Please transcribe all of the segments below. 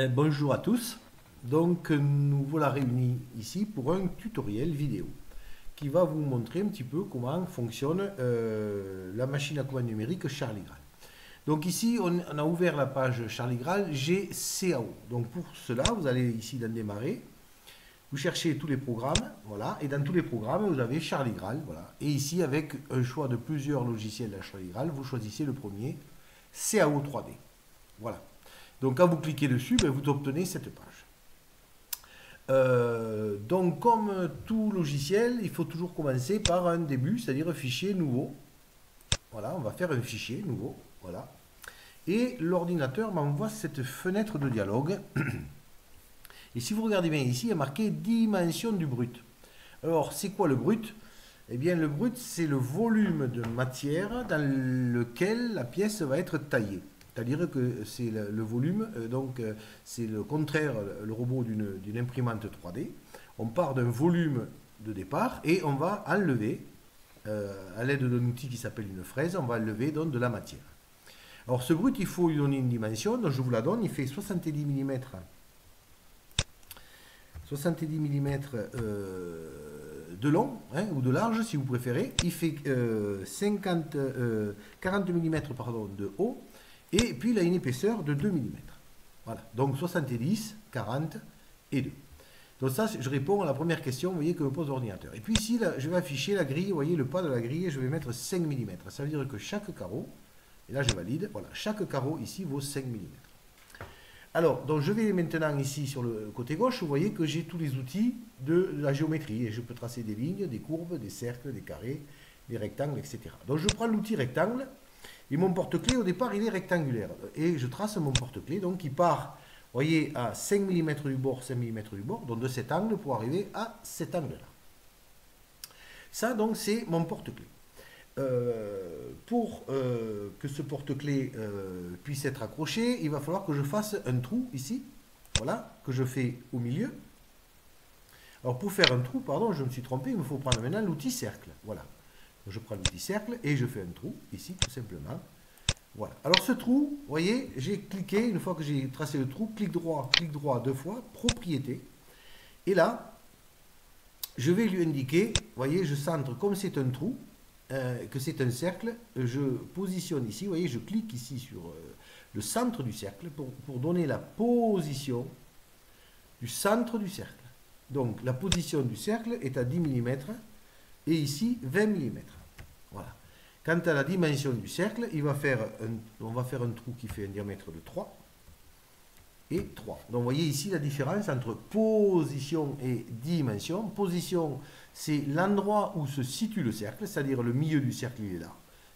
Bonjour à tous. Donc nous voilà réunis ici pour un tutoriel vidéo qui va vous montrer un petit peu comment fonctionne la machine à commande numérique Charlie Graal. Donc ici on a ouvert la page Charlie Graal GCAO. Donc pour cela vous allez ici dans démarrer, vous cherchez tous les programmes, voilà, et dans tous les programmes vous avez Charlie Graal, voilà. Et ici avec un choix de plusieurs logiciels de Charlie Graal, vous choisissez le premier, CAO 3D. Voilà. Donc quand vous cliquez dessus, vous obtenez cette page. Donc comme tout logiciel, il faut toujours commencer par un début, c'est-à-dire un fichier nouveau. Voilà, on va faire un fichier nouveau. Voilà. Et l'ordinateur m'envoie cette fenêtre de dialogue. Et si vous regardez bien ici, il y a marqué dimension du brut. Alors, c'est quoi le brut? Eh bien, le brut, c'est le volume de matière dans lequel la pièce va être taillée. C'est-à-dire que c'est le volume, donc c'est le contraire, le robot d'une imprimante 3D. On part d'un volume de départ et on va enlever, à l'aide d'un outil qui s'appelle une fraise, on va enlever donc de la matière. Alors ce brut, il faut lui donner une dimension, donc je vous la donne, il fait 70 mm. 70 mm de long, hein, ou de large si vous préférez. Il fait 40 mm pardon, de haut. Et puis il a une épaisseur de 2 mm. Voilà, donc 70, 40 et 2. Donc ça, je réponds à la première question, vous voyez, que me pose l'ordinateur. Et puis ici, là, je vais afficher la grille, vous voyez, le pas de la grille, je vais mettre 5 mm. Ça veut dire que chaque carreau, et là je valide, voilà, chaque carreau ici vaut 5 mm. Alors, donc je vais maintenant ici sur le côté gauche, vous voyez que j'ai tous les outils de la géométrie. Et je peux tracer des lignes, des courbes, des cercles, des carrés, des rectangles, etc. Donc je prends l'outil rectangle. Et mon porte-clés, au départ, il est rectangulaire. Et je trace mon porte-clés, donc il part, vous voyez, à 5 mm du bord, 5 mm du bord, donc de cet angle pour arriver à cet angle-là. Ça, donc, c'est mon porte-clés. Pour que ce porte-clés puisse être accroché, il va falloir que je fasse un trou ici, voilà, que je fais au milieu. Alors, pour faire un trou, pardon, je me suis trompé, il me faut prendre maintenant l'outil cercle, voilà. Je prends l'outil cercle et je fais un trou, ici, tout simplement. Voilà. Alors ce trou, vous voyez, j'ai cliqué, une fois que j'ai tracé le trou, clic droit deux fois, propriété. Et là, je vais lui indiquer, vous voyez, je centre, comme c'est un trou, que c'est un cercle, je positionne ici, vous voyez, je clique ici sur le centre du cercle pour donner la position du centre du cercle. Donc la position du cercle est à 10 mm et ici 20 mm. Voilà. Quant à la dimension du cercle, on va faire un trou qui fait un diamètre de 3 et 3. Donc vous voyez ici la différence entre position et dimension. Position, c'est l'endroit où se situe le cercle, c'est-à-dire le milieu du cercle, il est là.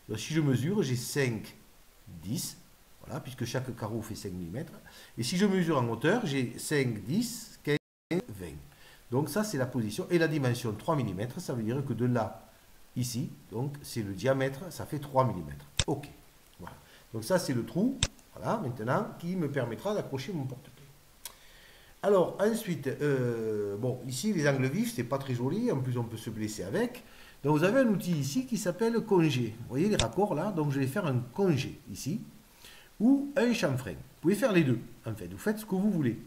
Donc si je mesure, j'ai 5, 10, voilà, puisque chaque carreau fait 5 mm. Et si je mesure en hauteur, j'ai 5, 10, 15, 20. Donc ça, c'est la position. Et la dimension 3 mm, ça veut dire que de là, ici, donc c'est le diamètre, ça fait 3 mm. OK. Voilà. Donc ça, c'est le trou, voilà, maintenant, qui me permettra d'accrocher mon porte-clés. Alors, ensuite, bon, ici, les angles vifs, c'est pas très joli, en plus, on peut se blesser avec. Donc, vous avez un outil ici qui s'appelle congé. Vous voyez les raccords là? Donc, je vais faire un congé ici, ou un chanfrein. Vous pouvez faire les deux, en fait. Vous faites ce que vous voulez.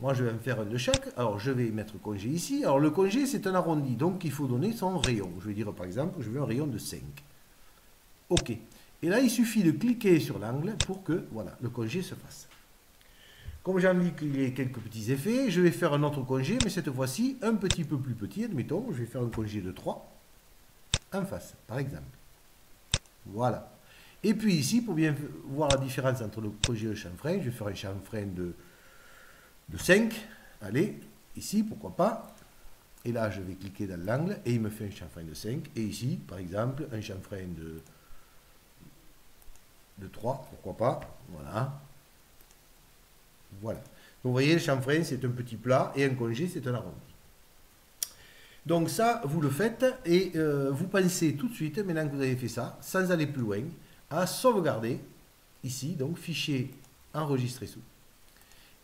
Moi, je vais en faire un de chaque. Alors, je vais mettre congé ici. Alors, le congé, c'est un arrondi. Donc, il faut donner son rayon. Je vais dire, par exemple, je veux un rayon de 5. OK. Et là, il suffit de cliquer sur l'angle pour que, voilà, le congé se fasse. Comme j'ai envie qu'il y ait quelques petits effets, je vais faire un autre congé, mais cette fois-ci, un petit peu plus petit. Admettons, je vais faire un congé de 3 en face, par exemple. Voilà. Et puis ici, pour bien voir la différence entre le congé et le chanfrein, je vais faire un chanfrein de 5, allez, ici, pourquoi pas. Et là, je vais cliquer dans l'angle et il me fait un chanfrein de 5. Et ici, par exemple, un chanfrein de 3, pourquoi pas. Voilà. Voilà. Donc, vous voyez, le chanfrein, c'est un petit plat et un congé, c'est un arrondi. Donc ça, vous le faites et vous pensez tout de suite, maintenant que vous avez fait ça, sans aller plus loin, à sauvegarder, ici, donc fichier enregistré sous.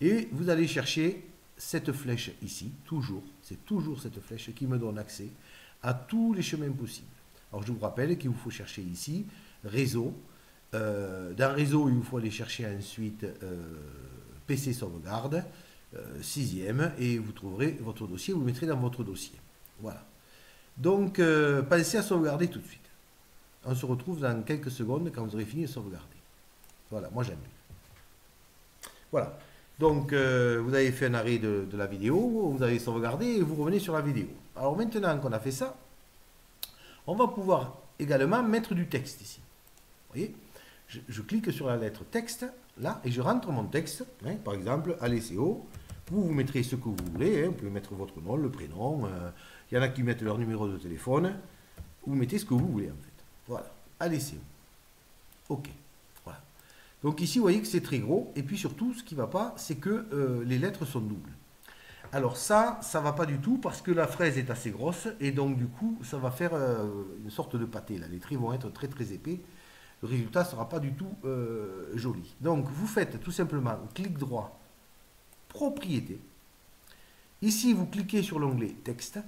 Et vous allez chercher cette flèche ici, toujours, c'est toujours cette flèche qui me donne accès à tous les chemins possibles. Alors je vous rappelle qu'il vous faut chercher ici réseau. Dans réseau, il vous faut aller chercher ensuite PC sauvegarde, 6e, et vous trouverez votre dossier, vous le mettrez dans votre dossier. Voilà. Donc, pensez à sauvegarder tout de suite. On se retrouve dans quelques secondes quand vous aurez fini de sauvegarder. Voilà, moi j'aime. Voilà. Donc, vous avez fait un arrêt de la vidéo, vous avez sauvegardé et vous revenez sur la vidéo. Alors maintenant qu'on a fait ça, on va pouvoir également mettre du texte ici. Vous voyez, je clique sur la lettre texte, là, et je rentre mon texte. Hein, par exemple, à l'ECO, vous mettrez ce que vous voulez. Hein, vous pouvez mettre votre nom, le prénom. Il y en a qui mettent leur numéro de téléphone. Vous mettez ce que vous voulez, en fait. Voilà, à l'ECO. OK. Voilà. Donc ici, vous voyez que c'est très gros. Et puis surtout, ce qui ne va pas, c'est que les lettres sont doubles. Alors ça ne va pas du tout parce que la fraise est assez grosse. Et donc, du coup, ça va faire une sorte de pâté. Là. Les traits vont être très, très épais. Le résultat ne sera pas du tout joli. Donc, vous faites tout simplement clic droit, propriété. Ici, vous cliquez sur l'onglet texte.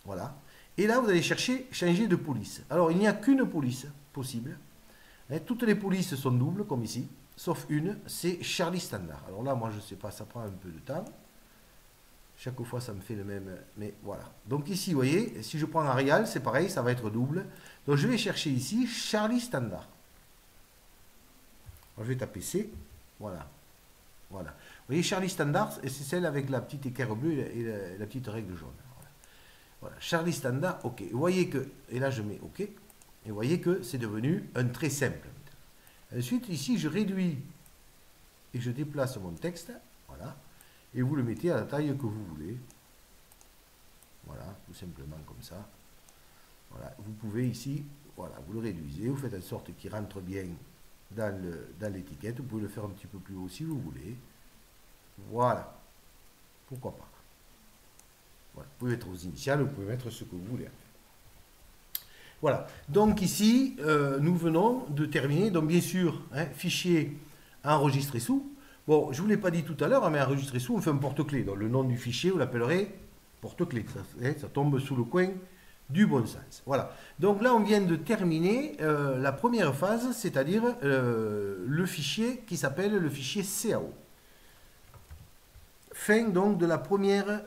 Voilà. Et là, vous allez chercher changer de police. Alors, il n'y a qu'une police possible. Toutes les polices sont doubles, comme ici, sauf une, c'est Charlie Standard. Alors là, moi, je ne sais pas, ça prend un peu de temps. Chaque fois, ça me fait le même, mais voilà. Donc ici, vous voyez, si je prends Arial, c'est pareil, ça va être double. Donc, je vais chercher ici Charlie Standard. Alors, je vais taper C. Voilà. Voilà. Vous voyez, Charlie Standard, c'est celle avec la petite équerre bleue et la petite règle jaune. Voilà. Charlie Standard, OK. Vous voyez que, et là, je mets OK. Et vous voyez que c'est devenu un trait simple. Ensuite, ici, je réduis et je déplace mon texte. Voilà. Et vous le mettez à la taille que vous voulez. Voilà, tout simplement comme ça. Voilà. Vous pouvez ici, voilà, vous le réduisez, vous faites en sorte qu'il rentre bien dans l'étiquette. Vous pouvez le faire un petit peu plus haut si vous voulez. Voilà. Pourquoi pas. Voilà. Vous pouvez mettre aux initiales, vous pouvez mettre ce que vous voulez. Voilà. Donc ici, nous venons de terminer. Donc bien sûr, hein, fichier enregistré sous. Bon, je ne vous l'ai pas dit tout à l'heure, mais enregistré sous, on fait un porte-clés. Donc le nom du fichier, vous l'appellerez porte-clés. Ça tombe sous le coin du bon sens. Voilà. Donc là, on vient de terminer la première phase, c'est-à-dire le fichier qui s'appelle le fichier CAO. Fin donc de la première,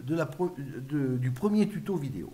du premier tuto vidéo.